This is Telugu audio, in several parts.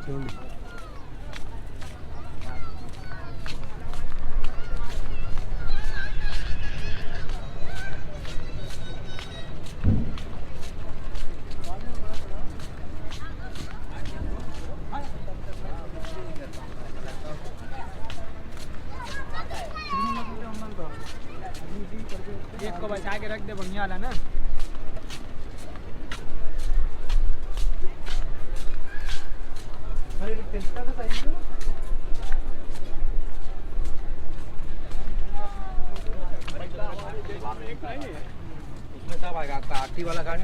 చూడండి. एक को बचा के रख दे, बढ़िया वाला ना। उसमें सब आएगा आपका आरती वाला कार्ड।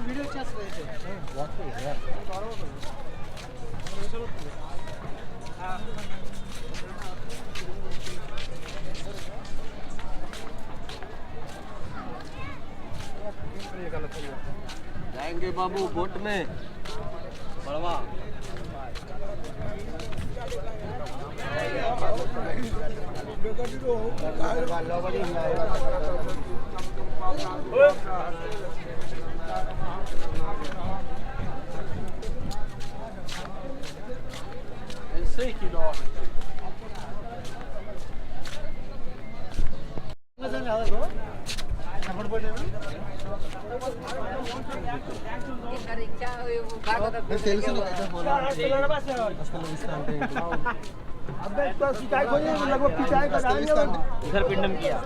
वीडियो जाएंगे बाबू बोट में बड़वा। తెలుసు इधर पिंडम किया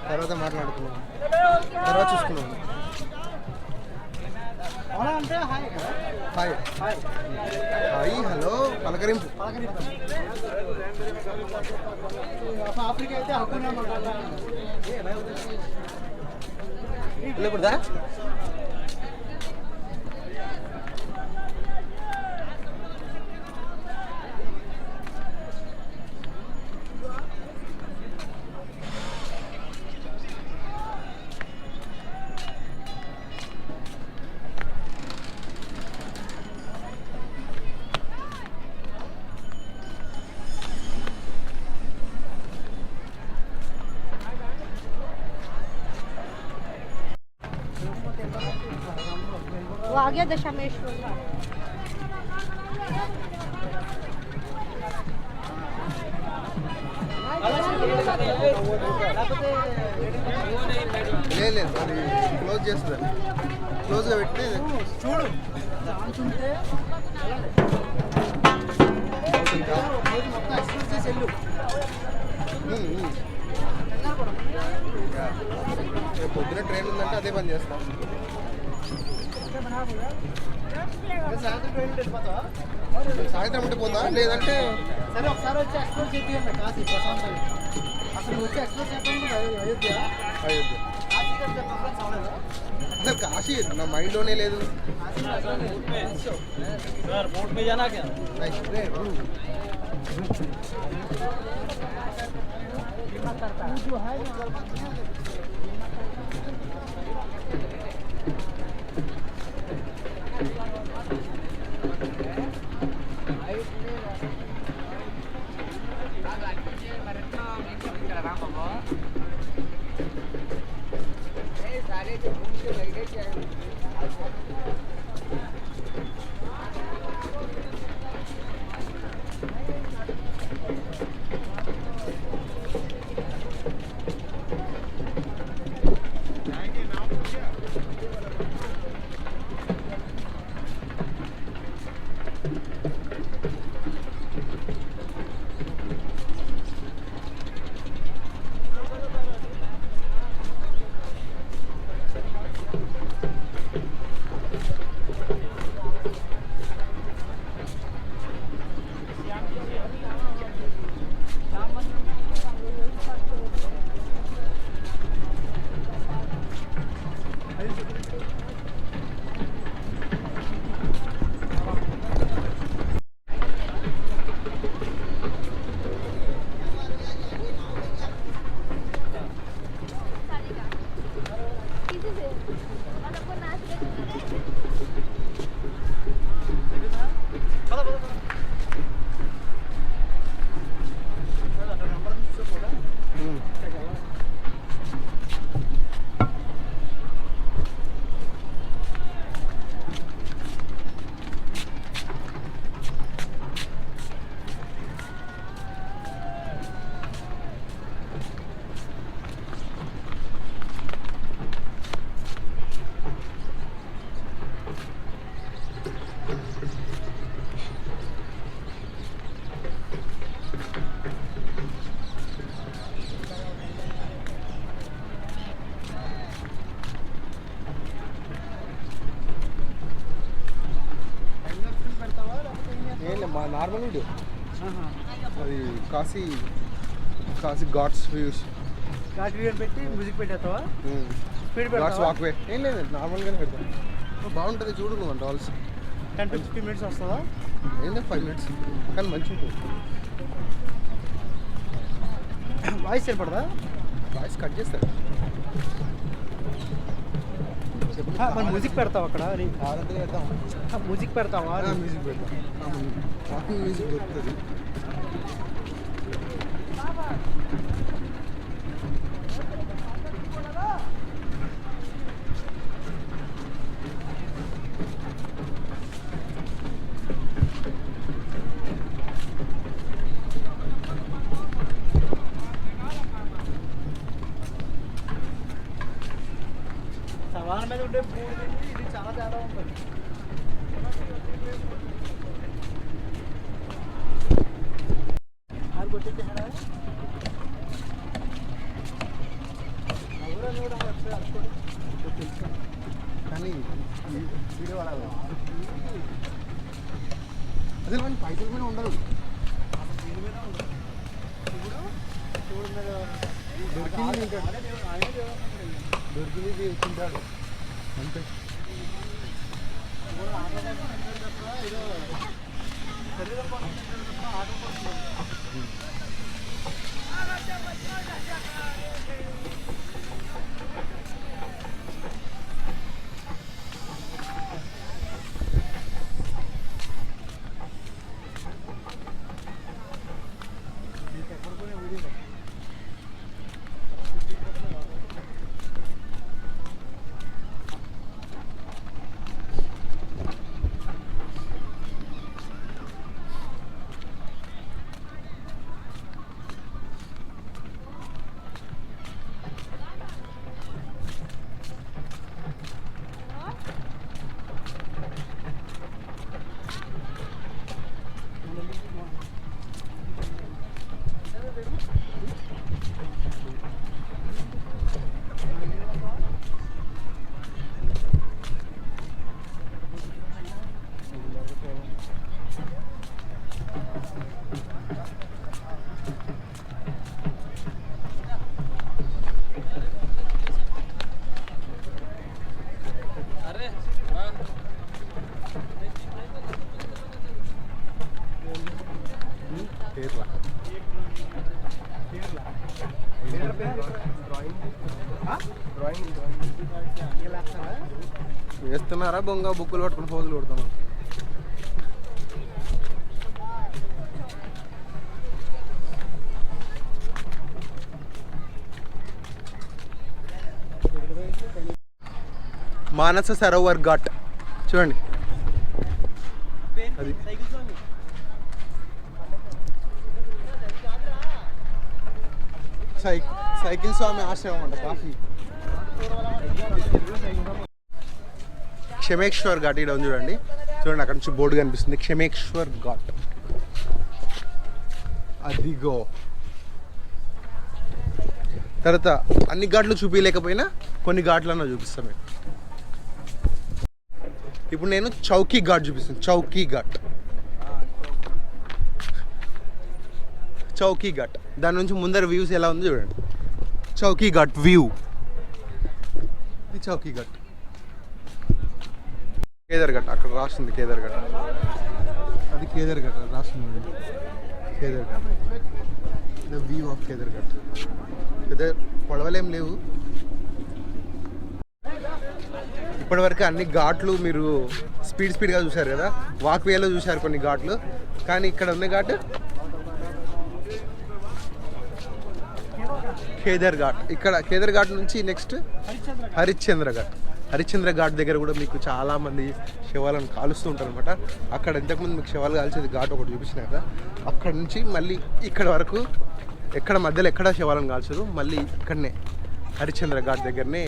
తర్వాత మాట్లాడుకున్నాం, తర్వాత చూసుకున్నాం. హాయ్ హాయ్ హలో పలకరింపు. ఆఫ్రికా అయితే హక్కునే ఇప్పుడుదా वो आ गया दशामेश्वर का। లేదు అది క్లోజ్ చేస్తుంది, క్లోజ్గా పెట్టి చూడు. పొద్దున ట్రైన్ ఉందంటే అదే పని చేస్తాం. సాయంత్రం ఉంటే పోతా, లేదంటే సరే ఒకసారి వచ్చి ఎక్స్ప్లోర్ చేయండి కాశీ ప్రశాంతంగా. అసలు వచ్చి ఎక్స్ప్లోర్ చేద్దాం. అయోధ్య అయోధ్య అసలు కాశీ నా మైండ్లోనే లేదు. बोट में जाना क्या? जो है మా నార్మల్ వీడియో అది కాశీ కాశీ ఘాట్స్ వ్యూస్ ఘాట్ వీడియో పెట్టి మ్యూజిక్ పెట్టేస్తావా? స్పీడ్ ఘాట్స్ పెడతావా? వాక్వే ఏం లేదు నార్మల్గానే పెడతాను. బాగుంటుంది చూడు నువ్వు అంటే ఆల్స్ 10 to 15 minutes వస్తుందా? ఏంటంటే 5 minutes కానీ మంచిగా ఉంటుంది. వాయిస్ సరిపడదా? వాయిస్ కట్ చేస్తారు. మరి మ్యూజిక్ పెడతావు అక్కడ? కావాలంటే చేద్దాం. మ్యూజిక్ పెడతావా? మ్యూజిక్ పెడతాం. వాకింగ్ మ్యూజిక్ దొరుకుతుంది. సవాళ్ళ మీద ఉండే పూలు ఇది చాలా తేడా ఉంటుంది. అది కొట్టేది కానీ వీడియో వాడాలి. అసలు మన పైసలు మీద ఉండదు. దొరికింది తింటాడు అంతే. వేస్తున్నారా బొంగ బుక్కులు పట్టుకుని పోజులు కొడుతున్నారు. మానస సరోవర్ ఘాట్ చూడండి. అది సైకిల్ స్వామి ఆశ్రమం అంట. కాఫీ క్షమేశ్వర్ ఘాట్ ఇక్కడ ఉంది చూడండి. చూడండి అక్కడ నుంచి బోర్డు కనిపిస్తుంది క్షమేశ్వర్ ఘాట్. అదిగో తర్వాత అన్ని ఘాట్లు చూపించలేకపోయినా కొన్ని ఘాట్లన్నా చూపిస్తాను. ఇప్పుడు నేను చౌకీ ఘాట్ చూపిస్తాను. చౌకీ ఘాట్ చౌకీ ఘాట్ దాని నుంచి ముందర వ్యూస్ ఎలా ఉంది చూడండి. చౌకీ ఘాట్ వ్యూ. ఇది చౌకీ ఘాట్. కేదార్ఘట్ అక్కడ రాస్తుంది కేదార్ఘట్, అది కేదార్ఘట్ రాస్తుంది. కేదార్ఘట్ ద వ్యూ ఆఫ్ కేదార్ఘట్. పెద్ద పడవలేం లేవు ఇప్పటివరకు. అన్ని ఘాట్లు మీరు స్పీడ్గా చూశారు కదా, వాక్వేలో చూశారు కొన్ని ఘాట్లు. కానీ ఇక్కడ ఉన్న ఘాట్ కేదార్ఘాట్. ఇక్కడ కేదార్ఘాట్ నుంచి నెక్స్ట్ హరిశ్చంద్ర ఘాట్ దగ్గర కూడా మీకు చాలామంది శవాలను కాలుస్తూ ఉంటారు అనమాట. అక్కడ ఇంతకుముందు మీకు శవాలు కాల్చేది ఘాట్ ఒకటి చూపించిన కదా, అక్కడ నుంచి మళ్ళీ ఇక్కడ వరకు ఎక్కడ మధ్యలో ఎక్కడ శవాలను కాల్చరు, మళ్ళీ ఇక్కడనే హరిశ్చంద్ర ఘాట్ దగ్గరనే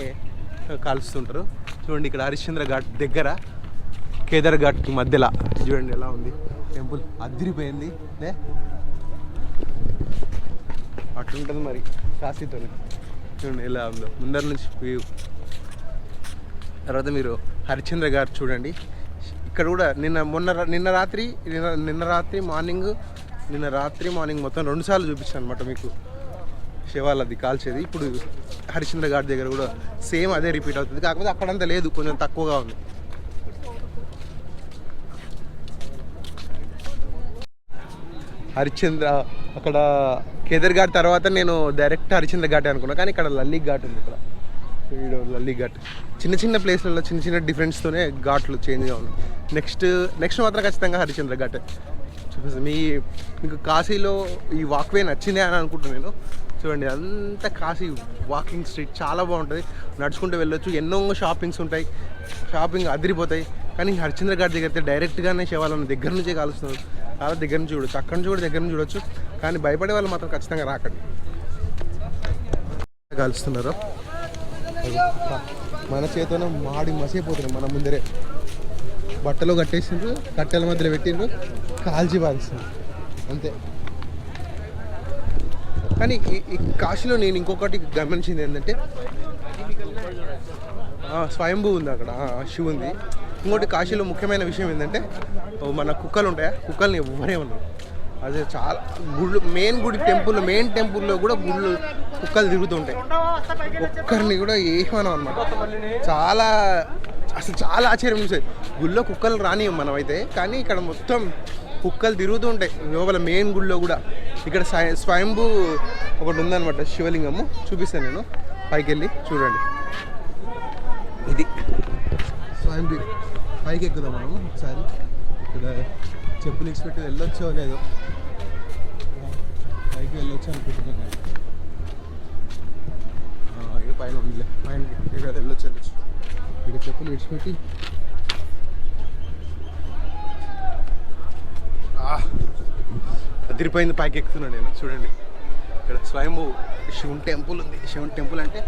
కాలుస్తుంటారు. చూడండి ఇక్కడ హరిశ్చంద్ర ఘాట్ దగ్గర కేదార్ఘాట్కి మధ్యలో చూడండి ఎలా ఉంది టెంపుల్, అదిరిపోయింది. అట్లుంటుంది మరి కాశీతో. చూడండి ఎలా ఉందో ముందర నుంచి వ్యూ. తర్వాత మీరు హరిశ్చంద్ర ఘాట్ చూడండి. ఇక్కడ కూడా నిన్న రాత్రి మార్నింగ్ మొత్తం 2 సార్లు చూపించాను అనమాట మీకు శవాలు అది కాల్చేది. ఇప్పుడు హరిశ్చంద్ర ఘాట్ దగ్గర కూడా సేమ్ అదే రిపీట్ అవుతుంది, కాకపోతే అక్కడంతా లేదు, కొంచెం తక్కువగా ఉంది. హరిశ్చంద్ర అక్కడ కేదార్ఘాట్ తర్వాత నేను డైరెక్ట్ హరిశ్చంద్ర ఘాట్ అనుకున్నా, కానీ ఇక్కడ లల్లి ఘాట్ ఉంది. ఇక్కడ లల్లి ఘాట్ చిన్న ప్లేస్లలో చిన్న డిఫరెన్స్తోనే ఘాట్లు చేంజ్గా ఉన్నాయి. నెక్స్ట్ మాత్రం ఖచ్చితంగా హరిశ్చంద్ర ఘాట్ చూపిస్తాను. మీకు కాశీలో ఈ వాక్వే నచ్చిందే అని అనుకుంటున్నాను నేను. చూడండి అంతా కాశీ వాకింగ్ స్ట్రీట్ చాలా బాగుంటుంది, నడుచుకుంటూ వెళ్ళొచ్చు, ఎన్నో షాపింగ్స్ ఉంటాయి, షాపింగ్ అదిరిపోతాయి. కానీ హరిశ్చంద్ర ఘాట్ దగ్గర అయితే డైరెక్ట్గానే శవాలను దగ్గర నుంచే కాలుస్తున్నారు, చాలా దగ్గర నుంచి చూడొచ్చు, అక్కడ నుంచి కూడా దగ్గర నుంచి చూడొచ్చు. కానీ భయపడే వాళ్ళు మాత్రం ఖచ్చితంగా రాకండి. కాలుస్తున్నారు మన చేతిలో మాడి మసైపోతున్నాయి, మన ముందరే బట్టలో కట్టేసిండ్రు, కట్టెల మధ్యలో పెట్టిండ్రు, కాల్చి పాలిస్తుంది అంతే. కానీ ఈ కాశీలో నేను ఇంకొకటి గమనించింది ఏంటంటే స్వయంభూ ఉంది అక్కడ, శివ ఉంది. ఇంకోటి కాశీలో ముఖ్యమైన విషయం ఏంటంటే మన కుక్కలు ఉంటాయా, కుక్కల్ని ఎవ్వరే ఉన్నారు. అదే చాలా గుళ్ళు మెయిన్ టెంపుల్లో కూడా కుక్కలు తిరుగుతుంటాయి, ఒక్కరిని కూడా ఏమనం అనమాట. చాలా ఆశ్చర్యం చూసేది. గుళ్ళో కుక్కలు రానియం మనం అయితే, కానీ ఇక్కడ మొత్తం కుక్కలు తిరుగుతూ ఉంటాయి లోపల మెయిన్ గుళ్ళో కూడా. ఇక్కడ స్వయంభూ ఒకటి ఉందన్నమాట, శివలింగము చూపిస్తాను నేను, పైకి వెళ్ళి చూడండి. ఇది స్వయంభూ, పైకి ఎక్కుదాం మనము ఒకసారి. ఇక్కడ చెప్పులు ఇచ్చిపెట్టి వెళ్ళొచ్చో లేదో, పైకి వెళ్ళొచ్చు అనుకుంటున్నాను. ఇక పైన ఉందిలే, పైన ఇక్కడ వెళ్ళొచ్చు. ఇక్కడ చెప్పులు విడిచిపెట్టి అదిరిపోయింది, పైకి ఎక్కుతున్నాను నేను. చూడండి ఇక్కడ స్వయంభూ శివుని టెంపుల్ ఉంది. శివుని టెంపుల్ అంటే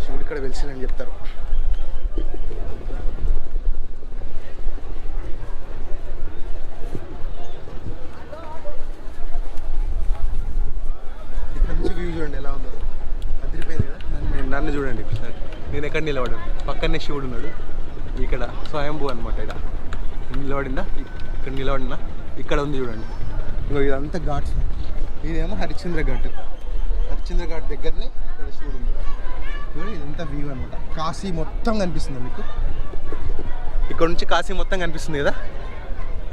శివుడు ఇక్కడ వెలిసిందని చెప్తారు. ఇక్కడ నుంచి వ్యూ చూడండి ఎలా ఉందో, అదిరిపోయింది కదా. నన్ను చూడండి, నేను ఎక్కడ నిలబడాను, పక్కనే శివుడు ఉన్నాడు. ఇక్కడ స్వయంభూ అనమాట. ఇక్కడ నిలబడిందా, ఇక్కడ నిలబడినా, ఇక్కడ ఉంది చూడండి. ఇంకో ఇదంతా ఘాట్స్, ఇదేమో హరిశ్చంద్ర ఘాట్. హరిశ్చంద్ర ఘాట్ దగ్గరనే ఇక్కడ శివుడు ఉంది. ఇదంతా వ్యూ అనమాట. కాశీ మొత్తం కనిపిస్తుంది మీకు, ఇక్కడ నుంచి కాశీ మొత్తం కనిపిస్తుంది కదా.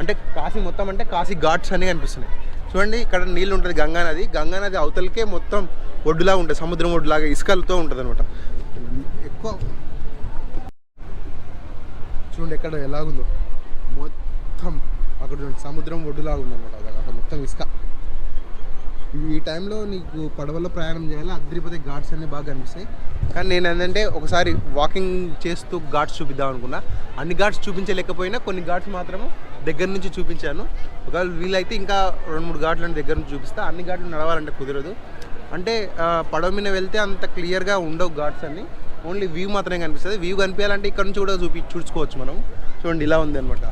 అంటే కాశీ మొత్తం అంటే కాశీ ఘాట్స్ అన్నీ కనిపిస్తున్నాయి. చూడండి ఇక్కడ నీళ్ళు ఉంటుంది, గంగానది అవతలకే మొత్తం ఒడ్డులాగా ఉంటుంది, సముద్రం ఒడ్డులాగా ఇసుకలతో ఉంటుంది అనమాట. ఎక్కువ చూడండి ఎక్కడ ఎలాగుందో, మొత్తం అక్కడ చూడండి సముద్రం ఒడ్డులాగా ఉందన్నమాట. అక్కడ మొత్తం ఇసుక. ఈ టైంలో నీకు పడవలో ప్రయాణం చేయాలి, అదిరిపోతే ఘాట్స్ అన్నీ బాగా కనిపిస్తాయి. కానీ నేను ఏంటంటే ఒకసారి వాకింగ్ చేస్తూ ఘాట్స్ చూపిద్దాం అనుకున్నా. అన్ని ఘాట్స్ చూపించలేకపోయినా కొన్ని ఘాట్స్ మాత్రము దగ్గర నుంచి చూపించాను. ఒకవేళ వీలైతే ఇంకా 2-3 ఘాట్లను దగ్గర నుంచి చూపిస్తా. అన్ని ఘాట్లు నడవాలంటే కుదరదు, అంటే పడవ మీద వెళ్తే అంత క్లియర్గా ఉండవు ఘాట్స్ అన్ని, ఓన్లీ వ్యూ మాత్రమే కనిపిస్తుంది. వ్యూ కనిపించాలంటే ఇక్కడ నుంచి కూడా చూసుకోవచ్చు మనం. చూడండి ఇలా ఉంది అనమాట.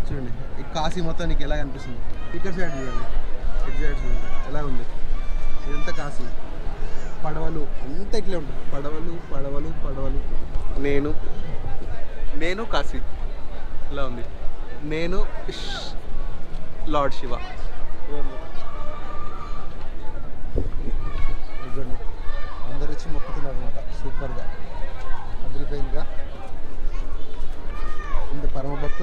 చూడండి ఈ కాశీ మొత్తం నీకు ఎలా కనిపిస్తుంది, ఇక్కడ సైడ్ చూడండి, ఇటు సైడ్ చూడండి ఎలా ఉంది. ఇదంతా కాశీ, పడవలు అంతా ఇట్లే ఉంటుంది, పడవలు. నేను కాశీ ఇలా ఉంది, నేను లార్డ్ శివ. అందరు వచ్చి మొక్కుతున్నారు అనమాట. సూపర్గా అదిరిపోయిందిగా. ఇంత పరమ భక్తులు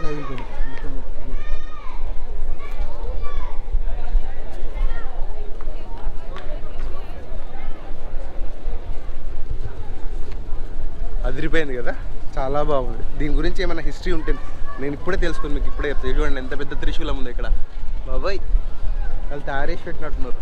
అదిరిపోయింది కదా, చాలా బాగుంది. దీని గురించి ఏమైనా హిస్టరీ ఉంటే నేను ఇప్పుడే తెలుసుకుని మీకు ఇప్పుడే చెప్తాను. చూడండి ఎంత పెద్ద త్రిశూలం ఉంది ఇక్కడ, బాబాయ్ వాళ్ళు తయారు చేసి పెట్టినట్టున్నారు.